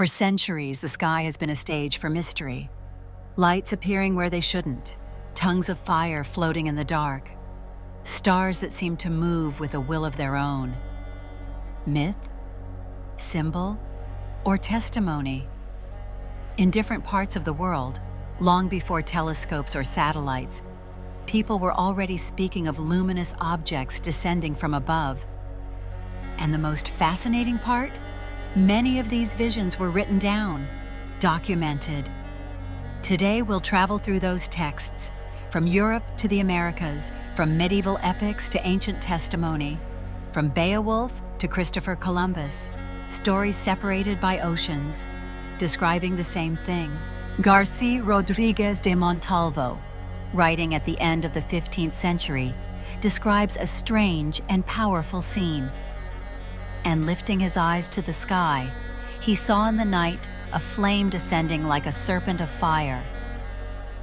For centuries, the sky has been a stage for mystery. Lights appearing where they shouldn't, tongues of fire floating in the dark, stars that seem to move with a will of their own. Myth, symbol, or testimony? In different parts of the world, long before telescopes or satellites, people were already speaking of luminous objects descending from above. And the most fascinating part? Many of these visions were written down, documented. Today we'll travel through those texts, from Europe to the Americas, from medieval epics to ancient testimony, from Beowulf to Christopher Columbus, stories separated by oceans, describing the same thing. Garcia Rodriguez de Montalvo, writing at the end of the 15th century, describes a strange and powerful scene. And lifting his eyes to the sky, he saw in the night a flame descending like a serpent of fire.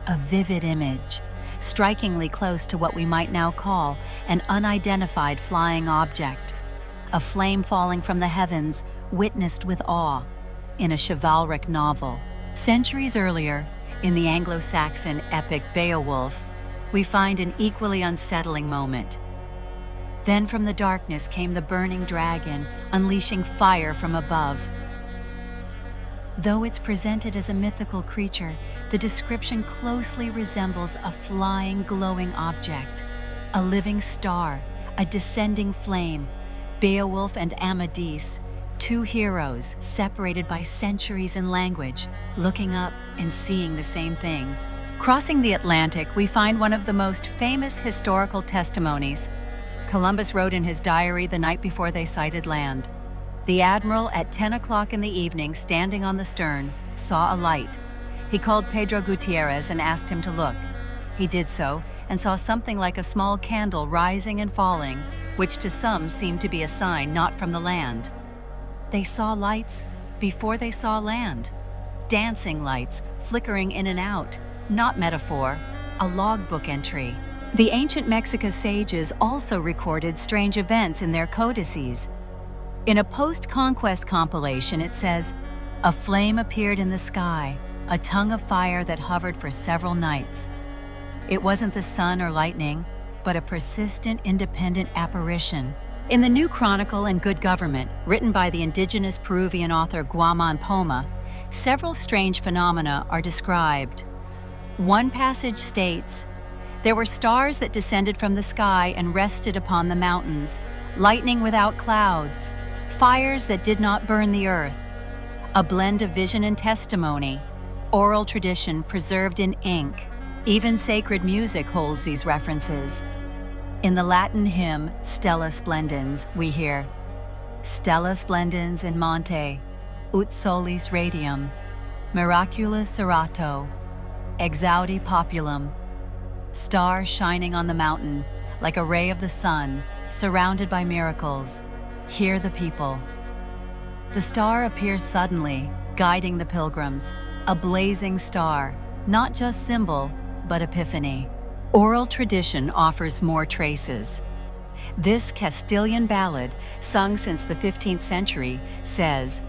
A vivid image, strikingly close to what we might now call an unidentified flying object. A flame falling from the heavens, witnessed with awe, in a chivalric novel. Centuries earlier, in the Anglo-Saxon epic Beowulf, we find an equally unsettling moment. Then from the darkness came the burning dragon, unleashing fire from above. Though it's presented as a mythical creature, the description closely resembles a flying, glowing object, a living star, a descending flame. Beowulf and Amadís, two heroes separated by centuries in language, looking up and seeing the same thing. Crossing the Atlantic, we find one of the most famous historical testimonies. Columbus wrote in his diary the night before they sighted land. The admiral, at 10 o'clock in the evening, standing on the stern, saw a light. He called Pedro Gutierrez and asked him to look. He did so and saw something like a small candle rising and falling, which to some seemed to be a sign not from the land. They saw lights before they saw land. Dancing lights, flickering in and out, not metaphor, a logbook entry. The ancient Mexican sages also recorded strange events in their codices. In a post-conquest compilation, it says, "A flame appeared in the sky, a tongue of fire that hovered for several nights." It wasn't the sun or lightning, but a persistent, independent apparition. In the New Chronicle and Good Government, written by the indigenous Peruvian author Guaman Poma, several strange phenomena are described. One passage states, "There were stars that descended from the sky and rested upon the mountains, lightning without clouds, fires that did not burn the earth, a blend of vision and testimony, oral tradition preserved in ink." Even sacred music holds these references. In the Latin hymn, Stella Splendens, we hear, "Stella splendens in monte, ut solis radium, miraculous serato, exaudi populum." Star shining on the mountain, like a ray of the sun, surrounded by miracles. Hear the people. The star appears suddenly, guiding the pilgrims, a blazing star, not just symbol, but epiphany. Oral tradition offers more traces. This Castilian ballad, sung since the 15th century, says,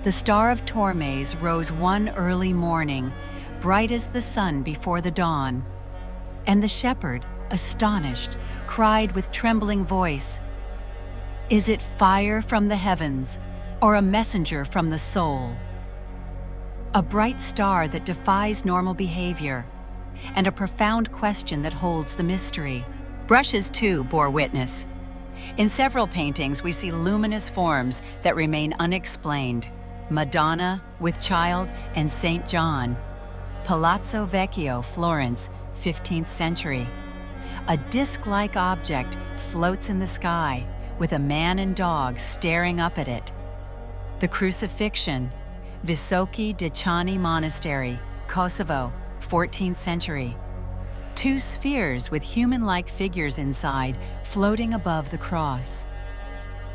"The star of Tormes rose one early morning, bright as the sun before the dawn. And the shepherd, astonished, cried with trembling voice, 'Is it fire from the heavens, or a messenger from the soul?'" A bright star that defies normal behavior, and a profound question that holds the mystery. Brushes, too, bore witness. In several paintings, we see luminous forms that remain unexplained. Madonna with Child and St. John. Palazzo Vecchio, Florence, 15th century. A disc-like object floats in the sky, with a man and dog staring up at it. The Crucifixion, Visoki de Chani Monastery, Kosovo, 14th century. Two spheres with human-like figures inside floating above the cross.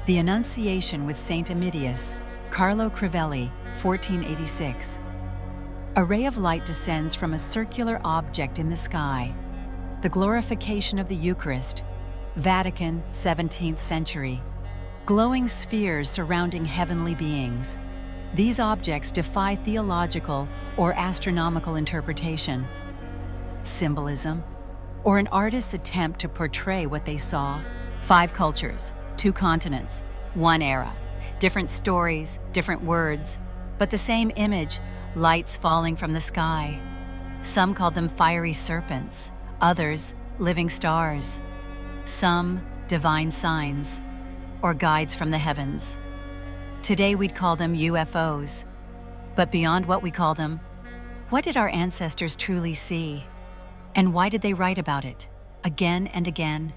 The Annunciation with Saint Emitius, Carlo Crivelli, 1486. A ray of light descends from a circular object in the sky. The Glorification of the Eucharist, Vatican, 17th century. Glowing spheres surrounding heavenly beings. These objects defy theological or astronomical interpretation, symbolism, or an artist's attempt to portray what they saw. 5 cultures, 2 continents, 1 era, different stories, different words, but the same image, lights falling from the sky. Some called them fiery serpents, others living stars, some divine signs or guides from the heavens. Today we'd call them UFOs, but beyond what we call them, what did our ancestors truly see? And why did they write about it again and again?